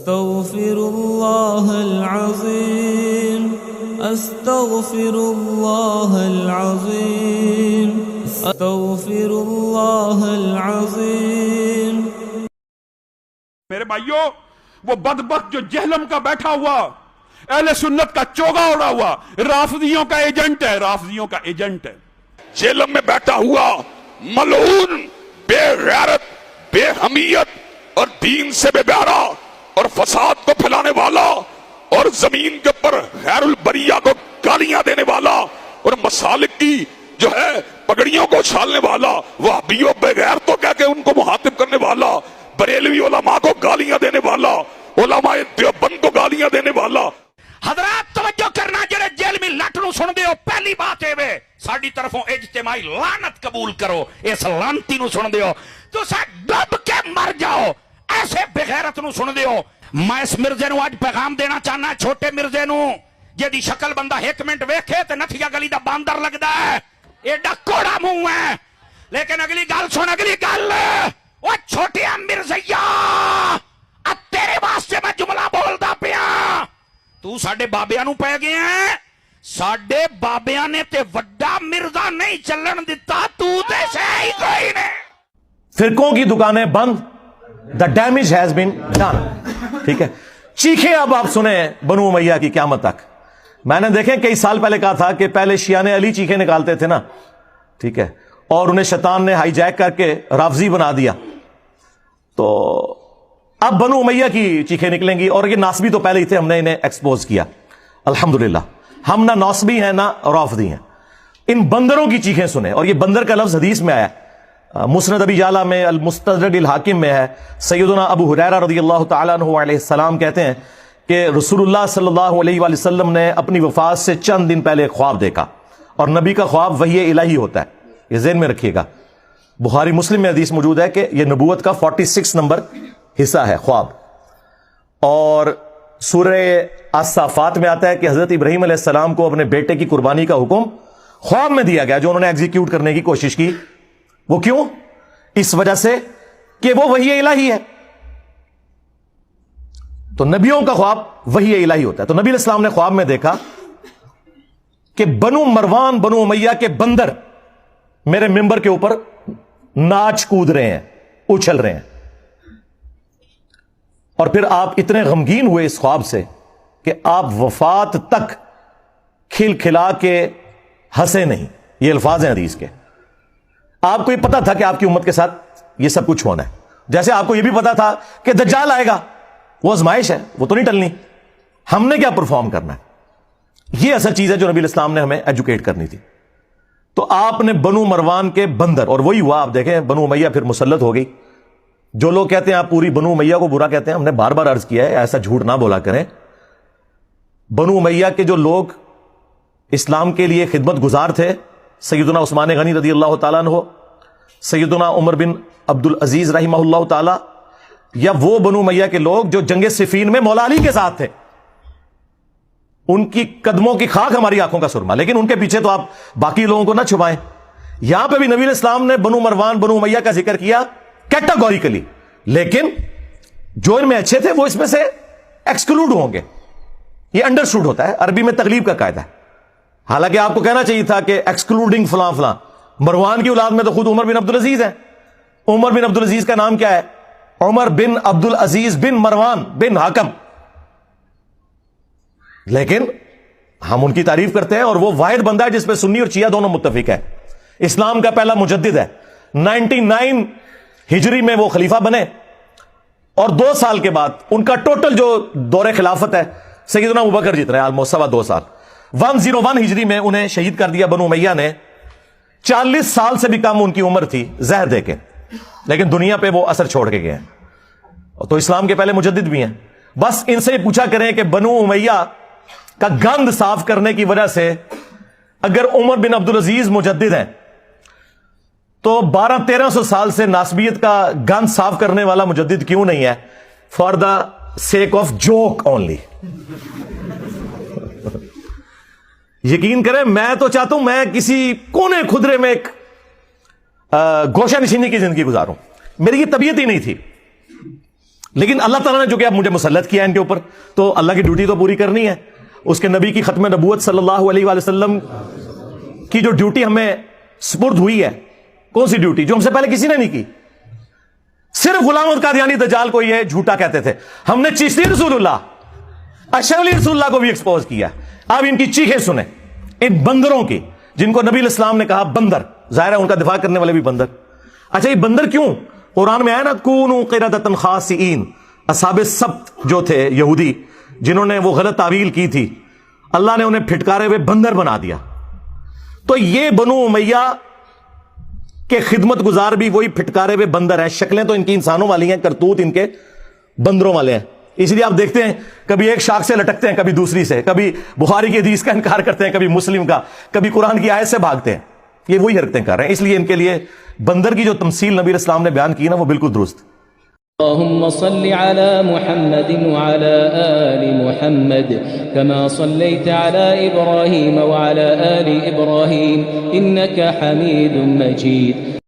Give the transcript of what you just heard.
استغفر اللہ العظیم استغفر اللہ العظیم استغفر اللہ العظیم۔ میرے بھائیوں، وہ بدبخت جو جہلم کا بیٹھا ہوا، اہل سنت کا چوگا اڑا ہوا، رافضیوں کا ایجنٹ ہے، رافضیوں کا ایجنٹ ہے، جہلم میں بیٹھا ہوا ملعون، بے غیرت، بے حمیت اور دین سے بے بہرا اور فساد کو پھیلانے والا اور زمین کے اوپر غیر البریہ کو گالیاں دینے والا اور مسالک کی جو ہے پگڑیوں کو اچھالنے والا، وہابیوں بے غیرتوں کہہ کے ان کو مخاطب کرنے والا، بریلوی علماء کو گالیاں دینے والا، علماء دیوبند کو گالیاں دینے والا۔ حضرات توجہ کرنا، جڑے جیل میں لٹ نو سن دے ہو، پہلی بات ہے وے ساڈی طرفوں اجتماعی لعنت قبول کرو، اس لعنتی نو سن دے ہو تو سا ڈب کے مر جاؤ، ایسے بغیرت نو سن دے ہو۔ میں اس مرزے نو آج پیغام دینا چاہنا، چھوٹے مرزے نو جدی شکل بندہ ایک منٹ ویکھے تے نتھیا گلی دا باندر لگدا ہے، ایڈا کوڑا منہ ہے، لیکن اگلی گل سن، اگلی گل، وہ چھوٹیا مرزیا اب تیرے واسطے میں جملہ بولدا پیا، تو ساڈے بابیاں نو پے گئے ہیں، ساڈے بابیاں نے تے وڈا مرزا نہیں چلن دتا، تو تے سے ہی کوئی نہیں۔ فرقوں کی دکانیں بند، the damage has been done، ٹھیک ہے۔ چیخیں اب آپ سنیں بنو امیہ کی قیامت تک۔ میں نے دیکھیں کئی سال پہلے کہا تھا کہ پہلے شیعہ علی چیخیں نکالتے تھے نا، ٹھیک ہے، اور انہیں شیطان نے ہائی جیک کر کے رافضی بنا دیا، تو اب بنو امیہ کی چیخیں نکلیں گی، اور یہ ناصبی تو پہلے ہی تھے، ہم نے انہیں ایکسپوز کیا الحمدللہ۔ ہم نہ ناصبی ہیں نہ رافضی ہیں، ان بندروں کی چیخیں سنیں، اور یہ بندر کا لفظ حدیث میں آیا ہے، مسند ابی جعلہ میں، المستدرک الحاکم میں ہے۔ سیدنا ابو ہریرہ رضی اللہ تعالیٰ عنہ علیہ السلام کہتے ہیں کہ رسول اللہ صلی اللہ علیہ وآلہ وسلم نے اپنی وفات سے چند دن پہلے ایک خواب دیکھا، اور نبی کا خواب وحی الہی ہوتا ہے، یہ ذہن میں رکھیے گا۔ بخاری مسلم میں حدیث موجود ہے کہ یہ نبوت کا 46 نمبر حصہ ہے خواب، اور سورہ الصافات میں آتا ہے کہ حضرت ابراہیم علیہ السلام کو اپنے بیٹے کی قربانی کا حکم خواب میں دیا گیا، جو انہوں نے ایگزیکیوٹ کرنے کی کوشش کی۔ وہ کیوں؟ اس وجہ سے کہ وہ وحی الہی ہے، تو نبیوں کا خواب وحی الہی ہوتا ہے۔ تو نبی علیہ السلام نے خواب میں دیکھا کہ بنو مروان، بنو امیہ کے بندر میرے ممبر کے اوپر ناچ کود رہے ہیں، اچھل رہے ہیں، اور پھر آپ اتنے غمگین ہوئے اس خواب سے کہ آپ وفات تک کھل کھلا کے ہنسے نہیں۔ یہ الفاظ ہیں حدیث کے۔ آپ کو یہ پتا تھا کہ آپ کی امت کے ساتھ یہ سب کچھ ہونا ہے، جیسے آپ کو یہ بھی پتا تھا کہ دجال آئے گا، وہ آزمائش ہے، وہ تو نہیں ٹلنی، ہم نے کیا پرفارم کرنا ہے۔ یہ اصل چیز ہے جو نبی الاسلام نے ہمیں ایجوکیٹ کرنی تھی۔ تو آپ نے بنو مروان کے بندر، اور وہی ہوا، آپ دیکھیں بنو امیہ پھر مسلط ہو گئی۔ جو لوگ کہتے ہیں آپ پوری بنو امیہ کو برا کہتے ہیں، ہم نے بار بار عرض کیا ہے ایسا جھوٹ نہ بولا کریں۔ بنو امیہ کے جو لوگ اسلام کے لیے خدمت گزار تھے، سیدنا عثمان غنی رضی اللہ تعالیٰ عنہ، سیدنا عمر بن عبد العزیز رحمہ اللہ تعالیٰ، یا وہ بنو امیہ کے لوگ جو جنگ صفین میں مولا علی کے ساتھ تھے، ان کی قدموں کی خاک ہماری آنکھوں کا سرما، لیکن ان کے پیچھے تو آپ باقی لوگوں کو نہ چھپائیں۔ یہاں پہ بھی نبی علیہ السلام نے بنو مروان، بنو امیہ کا ذکر کیا کیٹاگوریکلی، لیکن جو ان میں اچھے تھے وہ اس میں سے ایکسکلوڈ ہوں گے۔ یہ انڈرسٹوڈ ہوتا ہے، عربی میں تغلیب کا قاعدہ ہے۔ حالانکہ آپ کو کہنا چاہیے تھا کہ ایکسکلوڈنگ فلاں فلاں، مروان کی اولاد میں تو خود عمر بن عبد العزیز ہیں۔ عمر بن عبد العزیز کا نام کیا ہے؟ عمر بن عبد العزیز بن مروان بن حکم، لیکن ہم ان کی تعریف کرتے ہیں، اور وہ واحد بندہ ہے جس پہ سنی اور شیعہ دونوں متفق ہے۔ اسلام کا پہلا مجدد ہے، 99 ہجری میں وہ خلیفہ بنے، اور 2 سال کے بعد ان کا ٹوٹل جو دور خلافت ہے سیدنا ابوبکر جتنا ہے، آلموسٹ 2.25 سال، 101 ہجری میں انہیں شہید کر دیا بنو امیہ نے۔ 40 سال سے بھی کم ان کی عمر تھی زہر دے کے، لیکن دنیا پہ وہ اثر چھوڑ کے گئے ہیں، تو اسلام کے پہلے مجدد بھی ہیں۔ بس ان سے پوچھا کریں کہ بنو امیہ کا گند صاف کرنے کی وجہ سے اگر عمر بن عبد العزیز مجدد ہیں تو 1200-1300 سال سے ناسبیت کا گند صاف کرنے والا مجدد کیوں نہیں ہے؟ For the sake of joke only. یقین کریں، میں تو چاہتا ہوں میں کسی کونے خدرے میں ایک گوشہ نشینی کی زندگی گزاروں، میری یہ طبیعت ہی نہیں تھی، لیکن اللہ تعالیٰ نے جو کہ اب مجھے مسلط کیا ان کے اوپر، تو اللہ کی ڈیوٹی تو پوری کرنی ہے. اس کے نبی کی ختم نبوت صلی اللہ علیہ وآلہ وسلم کی جو ڈیوٹی ہمیں سپرد ہوئی ہے، کون سی ڈیوٹی جو ہم سے پہلے کسی نے نہیں کی؟ صرف غلام احمد قادیانی دجال کو یہ جھوٹا کہتے تھے. ہم نے چشتی رسول اللہ، اشرف علی رسول اللہ کو بھی ایکسپوز کیا. اب ان کی چیخیں سنیں، ان بندروں کی، جن کو نبی علیہ السلام نے کہا بندر، ظاہر ہے ان کا دفاع کرنے والے بھی بندر. اچھا یہ بندر کیوں؟ قرآن میں آیا نا کونوا قردۃ خاسئین، اصحاب السبت جو تھے یہودی جنہوں نے وہ غلط تعویل کی تھی، اللہ نے انہیں پھٹکارے ہوئے بندر بنا دیا. تو یہ بنو امیہ کے خدمت گزار بھی وہی پھٹکارے ہوئے بندر ہیں. شکلیں تو ان کی انسانوں والی ہیں، کرتوت ان کے بندروں والے ہیں. اس لیے آپ دیکھتے ہیں کبھی ایک شاخ سے لٹکتے ہیں، کبھی دوسری سے، کبھی بخاری کی حدیث کا انکار کرتے ہیں، کبھی مسلم کا، کبھی قرآن کی آیت سے بھاگتے ہیں. یہ وہی حرکتیں کر رہے ہیں. اس لیے ان کے لیے بندر کی جو تمثیل نبی علیہ السلام نے بیان کی نا، وہ بالکل درست. اللهم صل على محمد وعلى آل محمد كما صليت على إبراهيم وعلى آل إبراهيم إنك حميد مجيد.